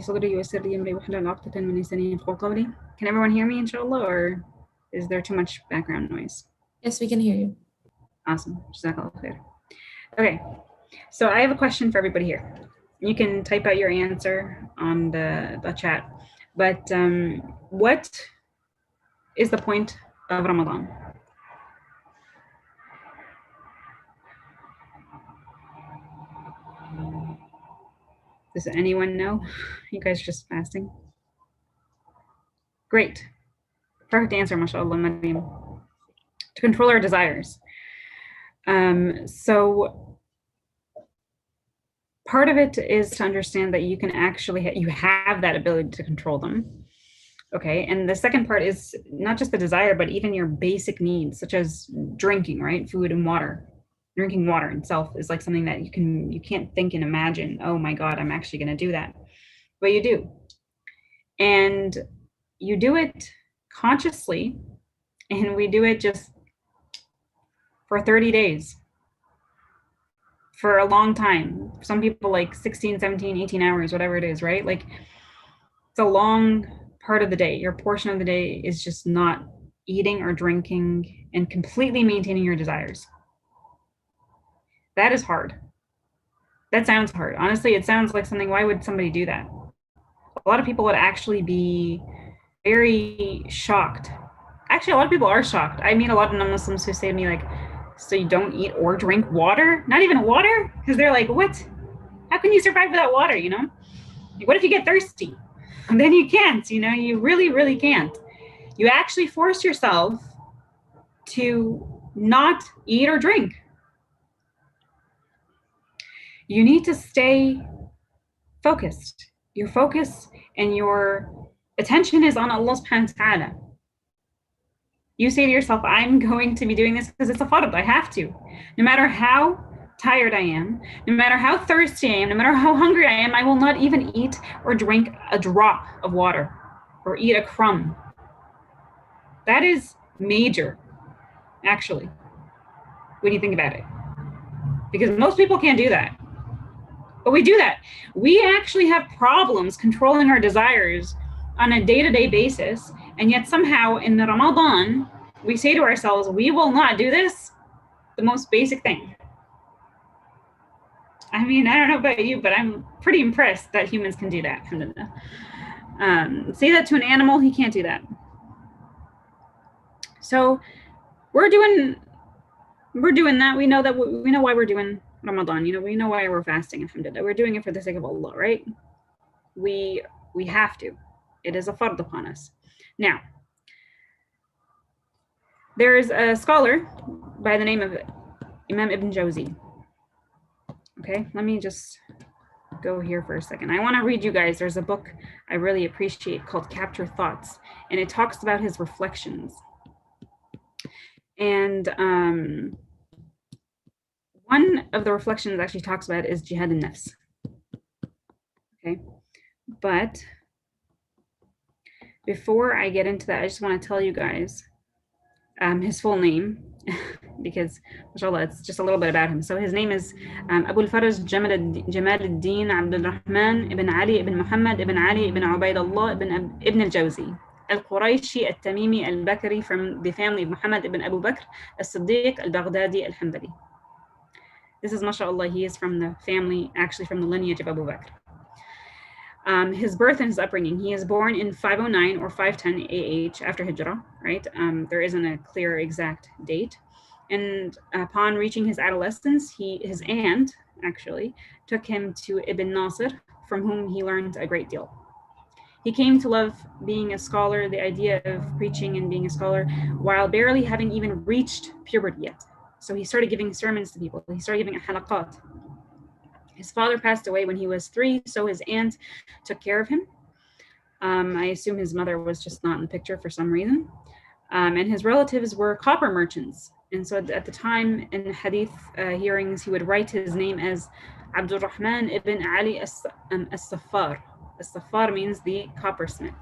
صدري ويسر لي أمري واحلل عقدة من لساني يفقهوا قولي. Can everyone hear me, inshallah, or is there too much background noise? Yes, we can hear you. Awesome. Jazakallah khair. Okay, so I have a question for everybody here. You can type out your answer on the chat, but what is the point of Ramadan? Does anyone know? You guys are just fasting? Great. Perfect answer, mashallah, Maryam. To control our desires. So part of it is to understand that you can actually, you have that ability to control them. Okay, and the second part is not just the desire, but even your basic needs, such as drinking, right? Food and water. Drinking water itself is like something that you can't think and imagine, oh my God, I'm actually gonna do that. But you do. And you do it consciously, and we do it just for 30 days. For a long time. Some people like 16, 17, 18 hours, whatever it is, right? Like it's a long part of the day. Your portion of the day is just not eating or drinking and completely maintaining your desires. That is hard. That sounds hard. Honestly, it sounds like something, why would somebody do that? A lot of people would actually be very shocked. Actually, a lot of people are shocked. I meet a lot of non-Muslims who say to me like, so you don't eat or drink water? Not even water? Because they're like, what? How can you survive without water, you know? Like, what if you get thirsty? And then you can't, you know, you really, really can't. You actually force yourself to not eat or drink. You need to stay focused. Your focus and your attention is on Allah subhanahu wa ta'ala. You say to yourself, I'm going to be doing this because it's a fard, I have to. No matter how tired I am, no matter how thirsty I am, no matter how hungry I am, I will not even eat or drink a drop of water or eat a crumb. That is major, actually, when you think about it. Because most people can't do that. But we do that. We actually have problems controlling our desires on a day-to-day basis, and yet somehow in the Ramadan, we say to ourselves, we will not do this, the most basic thing. I mean, I don't know about you, but I'm pretty impressed that humans can do that. Say that to an animal, he can't do that. So we're doing that. We know why we're doing Ramadan. You know, we know why we're fasting. Alhamdulillah, we're doing it for the sake of Allah, right? We have to. It is a fard upon us. Now, there is a scholar by the name of Imam Ibn Jawzi. Okay, let me just go here for a second. I want to read you guys. There's a book I really appreciate called Capture Thoughts, and it talks about his reflections. And one of the reflections actually talks about is jihad an-nafs. Okay, but before I get into that, I just want to tell you guys his full name, because mashallah, it's just a little bit about him. So his name is Abu al-Faraj Jamal al-Din Abdul Rahman ibn Ali ibn Muhammad ibn Ali ibn Ubaidullah ibn al-Jawzi al-Qurayshi al-Tamimi al-Bakri, from the family of Muhammad ibn Abu Bakr al-Siddiq al-Baghdadi al-Hanbali. This is mashallah, he is from the family, actually from the lineage of Abu Bakr. His birth and his upbringing, he is born in 509 or 510 AH after Hijrah, right? There isn't a clear exact date. And upon reaching his adolescence, his aunt actually took him to Ibn Nasir, from whom he learned a great deal. He came to love being a scholar, the idea of preaching and being a scholar, while barely having even reached puberty yet. So he started giving sermons to people. He started giving a halaqat. His father passed away when he was 3, so his aunt took care of him. I assume his mother was just not in the picture for some reason. And his relatives were copper merchants. And so at the time in hadith hearings, he would write his name as Abdul Rahman ibn Ali as-Saffar. As-Saffar means the coppersmith.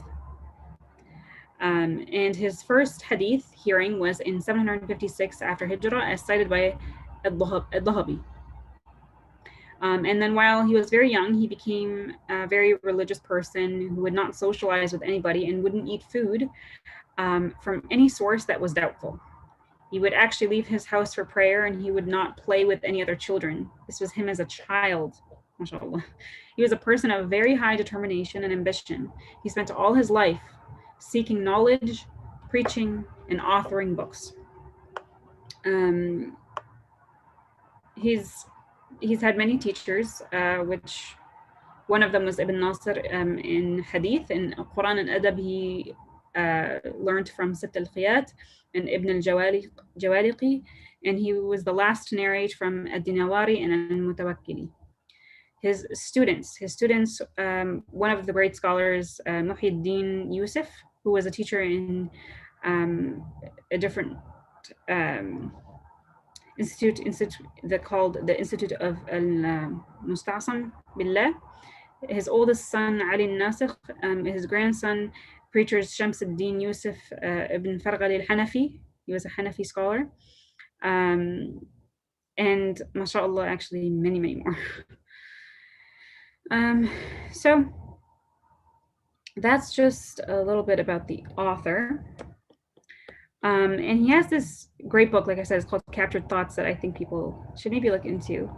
And his first hadith hearing was in 756 after Hijrah, as cited by Al-Dhahabi. And then while he was very young, he became a very religious person who would not socialize with anybody and wouldn't eat food from any source that was doubtful. He would actually leave his house for prayer, and he would not play with any other children. This was him as a child, mashallah. He was a person of very high determination and ambition. He spent all his life seeking knowledge, preaching, and authoring books. He's had many teachers, which one of them was Ibn Nasr in Hadith. In Quran and Adab, he learned from Sitt al-Khiyat and Ibn al-Jawaliqi, and he was the last to narrate from Ad-Dinawari and Al-Mutawakkili. His students, one of the great scholars, Muhyiddin Yusuf, who was a teacher in a different institute called the Institute of Al-Musta'sam Billah. His oldest son, Ali al-Nasikh, his grandson, preachers Shams al-Din Yusuf ibn Farghali al-Hanafi. He was a Hanafi scholar. And mashallah, actually many, many more. So that's just a little bit about the author. And he has this great book, like I said, it's called Captured Thoughts, that I think people should maybe look into.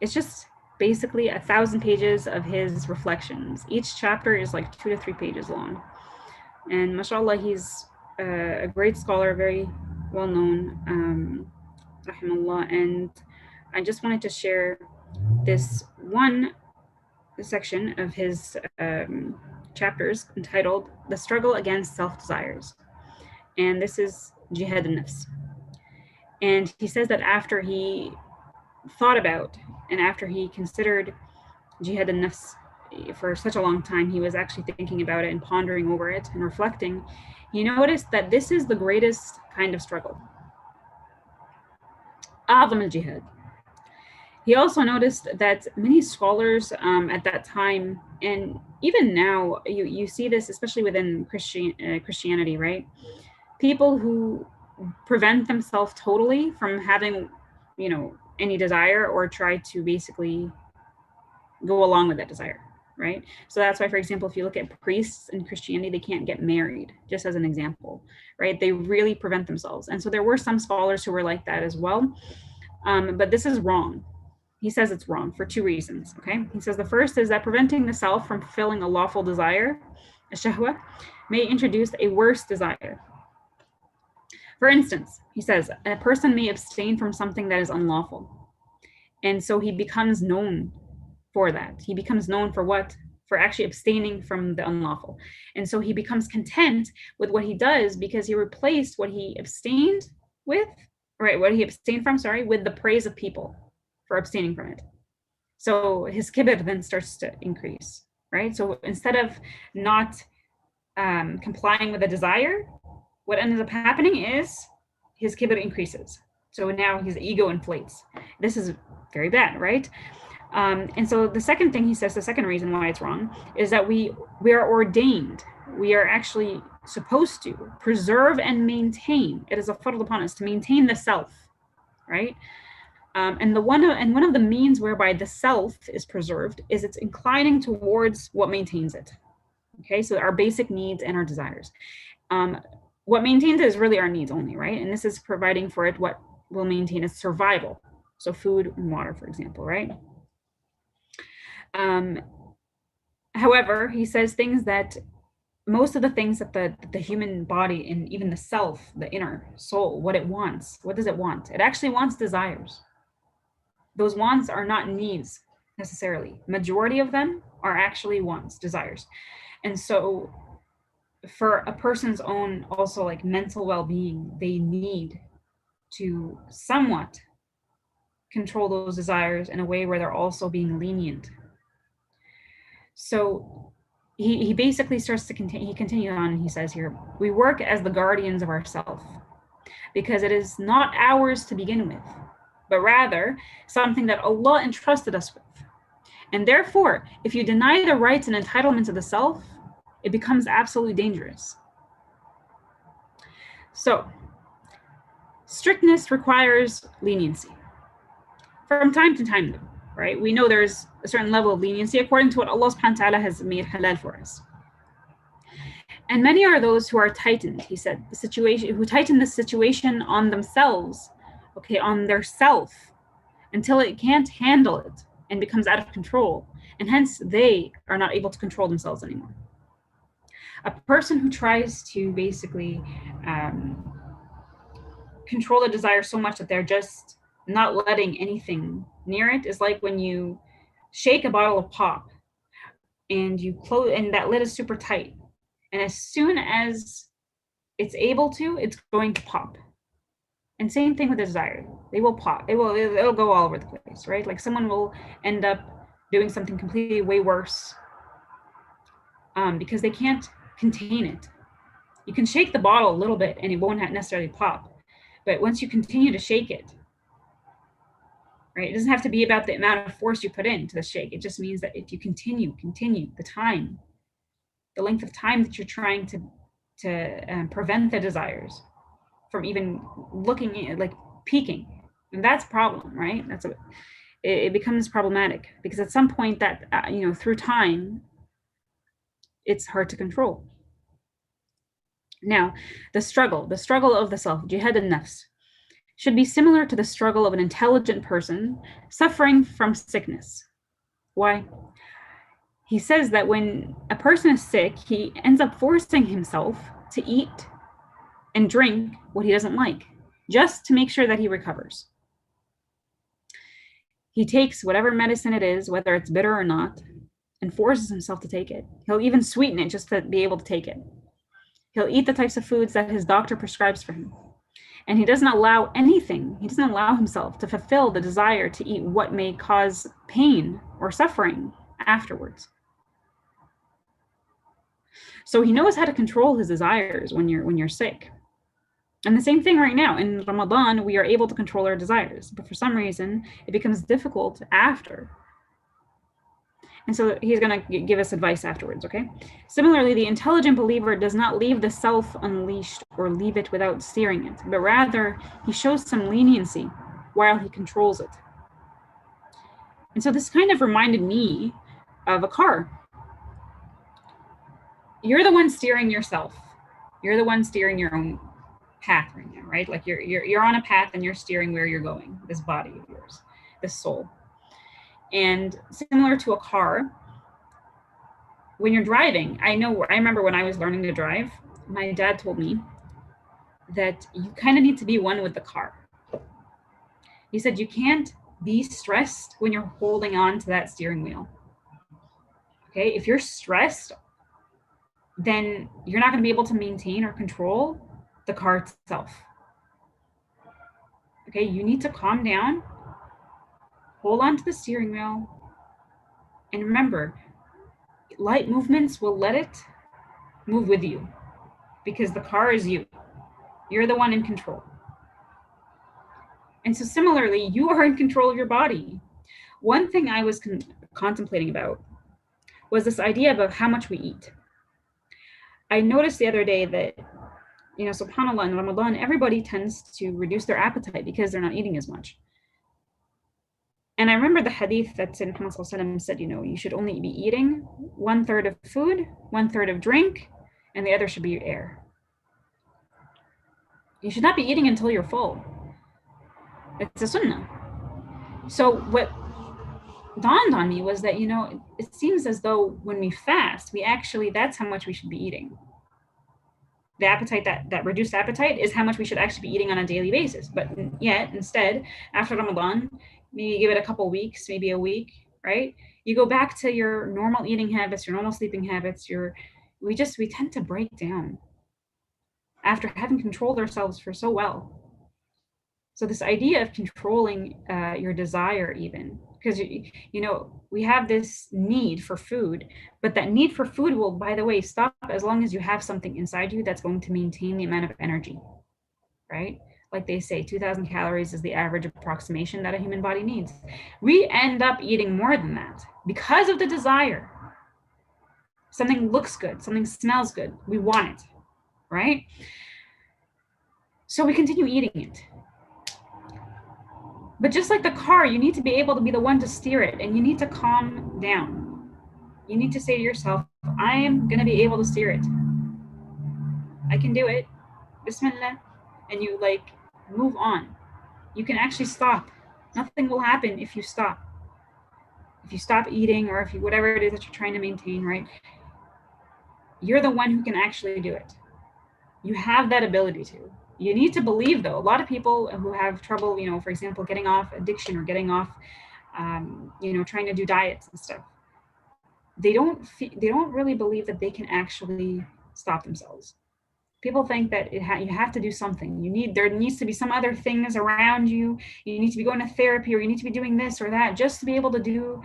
It's just basically 1,000 pages of his reflections. Each chapter is like 2 to 3 pages long. And mashallah, he's a great scholar, very well known, rahimahullah. And I just wanted to share this one section of his chapters entitled The Struggle Against Self-Desires. And this is Jihad al-Nafs. And he says that after he thought about and after he considered Jihad al-Nafs for such a long time, he was actually thinking about it and pondering over it and reflecting. He noticed that this is the greatest kind of struggle. A'zam al-Jihad. He also noticed that many scholars at that time, and even now, you see this especially within Christianity, right? People who prevent themselves totally from having, any desire or try to basically go along with that desire, right? So that's why, for example, if you look at priests in Christianity, they can't get married, just as an example, right? They really prevent themselves. And so there were some scholars who were like that as well. But this is wrong. He says it's wrong for 2 reasons, okay? He says the first is that preventing the self from fulfilling a lawful desire, a shahwa, may introduce a worse desire. For instance, he says, a person may abstain from something that is unlawful. And so he becomes known for that. He becomes known for what? For actually abstaining from the unlawful. And so he becomes content with what he does because he replaced what he abstained with, right, what he abstained from, with the praise of people for abstaining from it. So his kibr then starts to increase, right? So instead of not complying with a desire, what ends up happening is his kibr increases. So now his ego inflates. This is very bad, right? And so the second thing he says, the second reason why it's wrong, is that we are ordained. We are actually supposed to preserve and maintain. It is a fard upon us to maintain the self, right? And one of the means whereby the self is preserved is it's inclining towards what maintains it. Okay, so our basic needs and our desires. What maintains it is really our needs only, right? And this is providing for it what will maintain its survival. So food and water, for example, right? However, he says things that most of the things that the human body and even the self, the inner soul, what it wants, what does it want? It actually wants desires. Those wants are not needs necessarily. Majority of them are actually wants, desires. And so for a person's own also like mental well-being, they need to somewhat control those desires in a way where they're also being lenient. So he basically starts to continue, he continues on, and he says here, we work as the guardians of ourself because it is not ours to begin with, but rather something that Allah entrusted us with. And therefore, if you deny the rights and entitlements of the self, it becomes absolutely dangerous. So, strictness requires leniency. From time to time, though. right? We know there's a certain level of leniency according to what Allah subhanahu wa ta'ala has made halal for us. And many are those who are tightened, he said, who tighten the situation on themselves, okay, on their self, until it can't handle it and becomes out of control. And hence they are not able to control themselves anymore. A person who tries to basically control the desire so much that they're just not letting anything near it is like when you shake a bottle of pop and you close, and that lid is super tight. And as soon as it's able to, it's going to pop. And same thing with the desire. They will pop. It'll go all over the place, right? Like someone will end up doing something completely way worse because they can't contain it. You can shake the bottle a little bit and it won't necessarily pop. But once you continue to shake it, right? It doesn't have to be about the amount of force you put into the shake. It just means that if you continue the time, the length of time that you're trying to prevent the desires from even looking at, like peaking, and that's a problem, right? It becomes problematic because at some point that through time, it's hard to control. Now, the struggle of the self, jihad al-nafs, should be similar to the struggle of an intelligent person suffering from sickness. Why? He says that when a person is sick, he ends up forcing himself to eat and drink what he doesn't like, just to make sure that he recovers. He takes whatever medicine it is, whether it's bitter or not, and forces himself to take it. He'll even sweeten it just to be able to take it. He'll eat the types of foods that his doctor prescribes for him. And he doesn't allow himself to fulfill the desire to eat what may cause pain or suffering afterwards. So he knows how to control his desires when you're sick. And the same thing right now. In Ramadan, we are able to control our desires, but for some reason, it becomes difficult after. And so he's going to give us advice afterwards, okay? Similarly, the intelligent believer does not leave the self unleashed or leave it without steering it, but rather he shows some leniency while he controls it. And so this kind of reminded me of a car. You're the one steering yourself. You're the one steering your own path right now, right? Like you're on a path and you're steering where you're going, this body of yours, this soul. And similar to a car, when you're driving, I remember when I was learning to drive, my dad told me that you kind of need to be one with the car. He said you can't be stressed when you're holding on to that steering wheel. Okay, if you're stressed, then you're not going to be able to maintain or control the car itself. Okay, you need to calm down, hold on to the steering wheel, and remember, light movements will let it move with you because the car is you. You're the one in control. And so similarly, you are in control of your body. One thing I was contemplating about was this idea of how much we eat. I noticed the other day that, subhanAllah, in Ramadan, everybody tends to reduce their appetite because they're not eating as much. And I remember the hadith that Sayyidina Muhammad said, you should only be eating 1/3 of food, 1/3 of drink, and the other should be air. You should not be eating until you're full. It's a sunnah. So what dawned on me was that, it seems as though when we fast, that's how much we should be eating. The appetite, that reduced appetite is how much we should actually be eating on a daily basis. But yet, instead, after Ramadan, maybe give it a couple weeks, maybe a week, right? You go back to your normal eating habits, your normal sleeping habits, we tend to break down after having controlled ourselves for so well. So this idea of controlling your desire, even, because we have this need for food, but that need for food will, by the way, stop as long as you have something inside you that's going to maintain the amount of energy, right? Like they say, 2,000 calories is the average approximation that a human body needs. We end up eating more than that because of the desire. Something looks good, something smells good, we want it, right? So we continue eating it. But just like the car, you need to be able to be the one to steer it, and you need to calm down. You need to say to yourself, I am going to be able to steer it. I can do it. Bismillah. And you like move on. You can actually stop. Nothing will happen if you stop. If you stop eating, or if you, whatever it is that you're trying to maintain, right? You're the one who can actually do it. You have that ability to. You need to believe, though. A lot of people who have trouble, for example, getting off addiction or getting off, trying to do diets and stuff, they don't really believe that they can actually stop themselves. People think that you have to do something. There needs to be some other things around you. You need to be going to therapy, or you need to be doing this or that just to be able to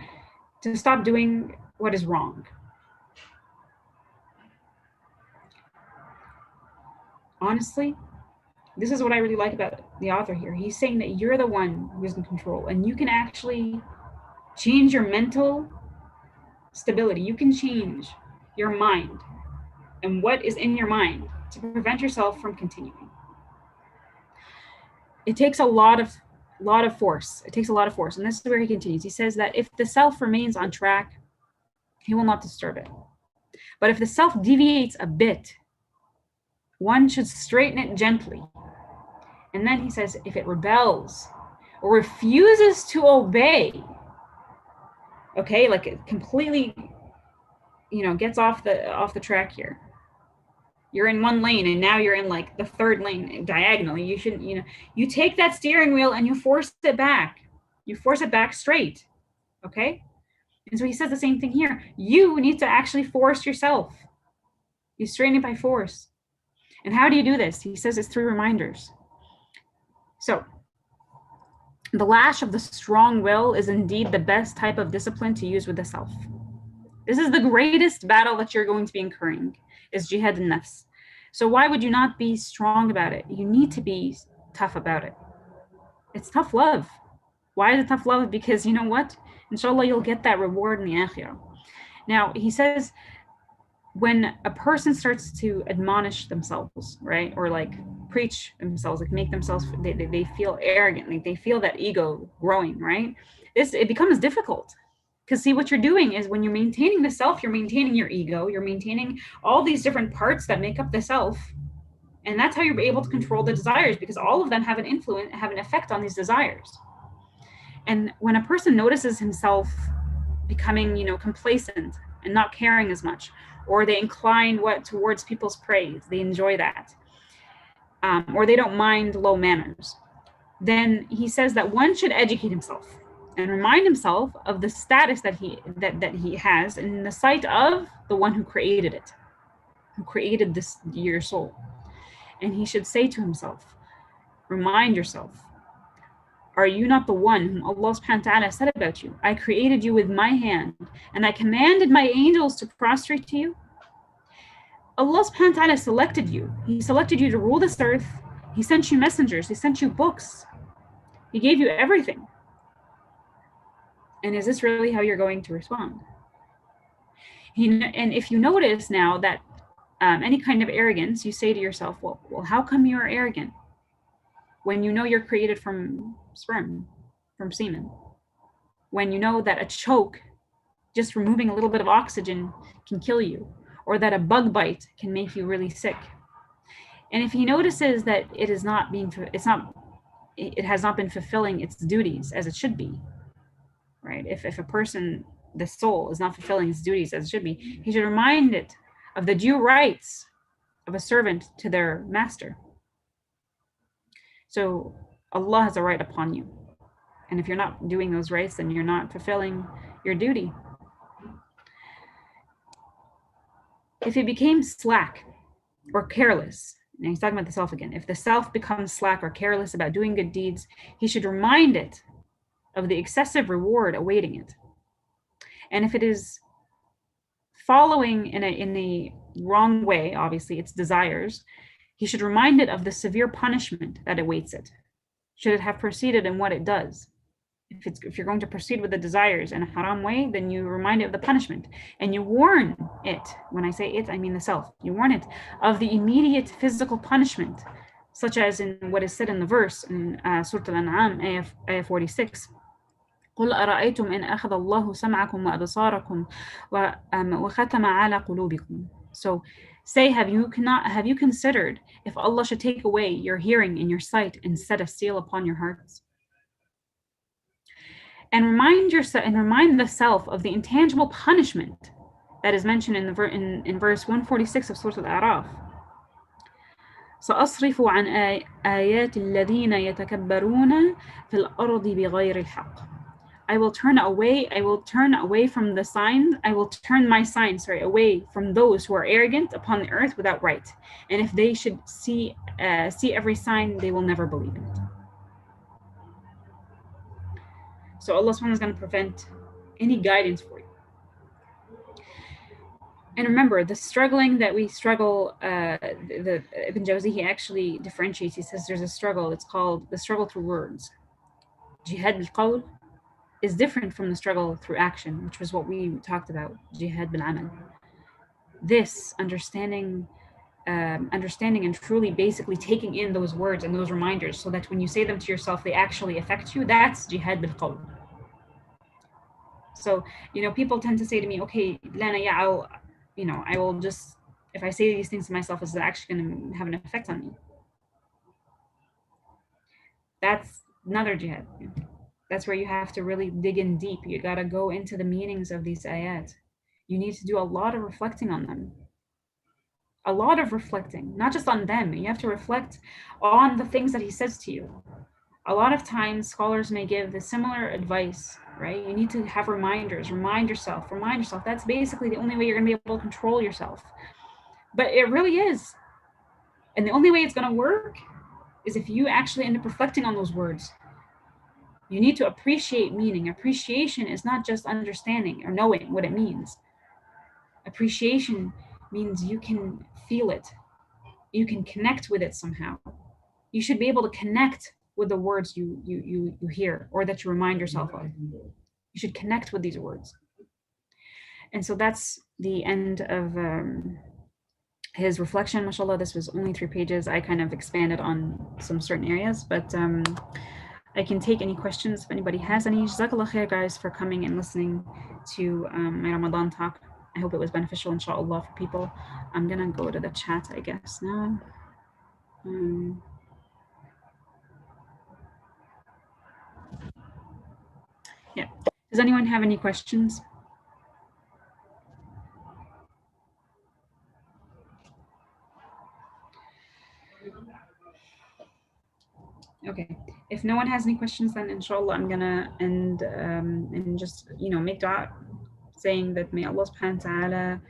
stop doing what is wrong. Honestly, this is what I really like about the author here. He's saying that you're the one who's in control, and you can actually change your mental stability. You can change your mind and what is in your mind to prevent yourself from continuing. It takes a lot of force. It takes a lot of force. And this is where he continues. He says that if the self remains on track, he will not disturb it. But if the self deviates a bit, one should straighten it gently. And then he says, if it rebels or refuses to obey, okay, like it completely, gets off the track here. You're in one lane and now you're in like the third lane diagonally. You shouldn't, you take that steering wheel and you force it back. You force it back straight, okay? And so he says the same thing here. You need to actually force yourself. You straighten it by force. And how do you do this? He says it's through reminders. So the lash of the strong will is indeed the best type of discipline to use with the self. This is the greatest battle that you're going to be incurring, is jihad al-nafs. So why would you not be strong about it? You need to be tough about it. It's tough love. Why is it tough love? Because you know what? Inshallah, you'll get that reward in the akhirah. Now, he says, when a person starts to admonish themselves, right, or like preach themselves, like make themselves, they feel arrogant, like they feel that ego growing, right? It becomes difficult. Because see, what you're doing is when you're maintaining the self, you're maintaining your ego, you're maintaining all these different parts that make up the self. And that's how you're able to control the desires, because all of them have an effect on these desires. And when a person notices himself becoming, complacent and not caring as much, or they incline towards people's praise, they enjoy that, or they don't mind low manners, then he says that one should educate himself and remind himself of the status that he has in the sight of the one who created it, who created your soul. And he should say to himself, remind yourself, are you not the one whom Allah subhanahu wa ta'ala said about you, I created you with my hand, and I commanded my angels to prostrate to you? Allah subhanahu wa ta'ala selected you. He selected you to rule this earth. He sent you messengers. He sent you books. He gave you everything. And is this really how you're going to respond? And if you notice now that any kind of arrogance, you say to yourself, well, how come you're arrogant when you know you're created from sperm, from semen? When you know that a choke, just removing a little bit of oxygen, can kill you, or that a bug bite can make you really sick. And if he notices that it has not been fulfilling its duties as it should be, right? If a person, the soul, is not fulfilling its duties as it should be, he should remind it of the due rights of a servant to their master. So Allah has a right upon you. And if you're not doing those rights, then you're not fulfilling your duty. If it became slack or careless, and he's talking about the self again, if the self becomes slack or careless about doing good deeds, he should remind it of the excessive reward awaiting it. And if it is following in a wrong way, obviously its desires, he should remind it of the severe punishment that awaits it, should it have proceeded in what it does. If you're going to proceed with the desires in a haram way, then you remind it of the punishment, and you warn it. When I say it, I mean the self. You warn it of the immediate physical punishment such as in what is said in the verse in Surah Al-An'am, ayah 46. قل أرأيتم إن أخذ الله سمعكم وأبصاركم وختم على قلوبكم. So say, have you considered if Allah should take away your hearing and your sight and set a seal upon your hearts? And remind the self of the intangible punishment that is mentioned in verse 146 of Surah Al-A'raf. سأصرف عن آيات الذين يتكبرون في الأرض بغير الحق. I will turn away from the signs. I will turn my signs, away from those who are arrogant upon the earth without right. And if they should see every sign, they will never believe in it. So Allah subhanahu is going to prevent any guidance for you. And remember, the struggling that we struggle, Ibn Jawzi, he actually differentiates. He says there's a struggle. It's called the struggle through words. Jihad bil-qawl is different from the struggle through action, which was what we talked about, jihad bil-amal. This understanding and truly basically taking in those words and those reminders so that when you say them to yourself, they actually affect you, that's jihad bil-qawl. So, people tend to say to me, okay, Lana, yeah, I will just, if I say these things to myself, is it actually going to have an effect on me? That's another jihad. That's where you have to really dig in deep. You got to go into the meanings of these ayat. You need to do a lot of reflecting on them. A lot of reflecting, not just on them. You have to reflect on the things that he says to you. A lot of times scholars may give the similar advice, right? You need to have reminders, remind yourself. That's basically the only way you're gonna be able to control yourself. But it really is. And the only way it's gonna work is if you actually end up reflecting on those words. You need to appreciate meaning. Appreciation is not just understanding or knowing what it means. Appreciation means you can feel it. You can connect with it somehow. You should be able to connect with the words you hear or that you remind yourself of. You should connect with these words. And so that's the end of his reflection. MashaAllah, this was only 3 pages. I kind of expanded on some certain areas, but I can take any questions if anybody has any. Jazakallah khair, guys, for coming and listening to my Ramadan talk. I hope it was beneficial, inshallah, for people. I'm gonna go to the chat, I guess, now. Yeah. Does anyone have any questions? Okay. If no one has any questions, then inshallah I'm gonna end and just make dua, saying that may Allah subhanahu wa ta'ala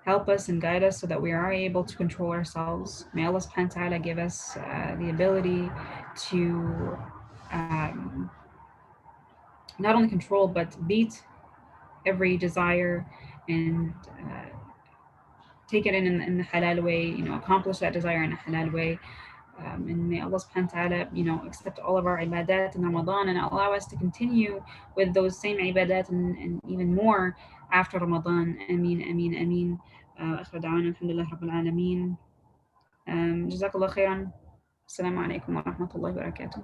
help us and guide us so that we are able to control ourselves. May Allah subhanahu wa ta'ala give us the ability to not only control but beat every desire and take it in the halal way, accomplish that desire in a halal way. And may Allah subhanahu wa ta'ala, accept all of our ibadat in Ramadan and allow us to continue with those same ibadat and even more after Ramadan. Ameen, ameen, ameen. آخر دعوانا الحمد لله رب العالمين. جزاك الله خيرا. السلام عليكم ورحمة الله وبركاته.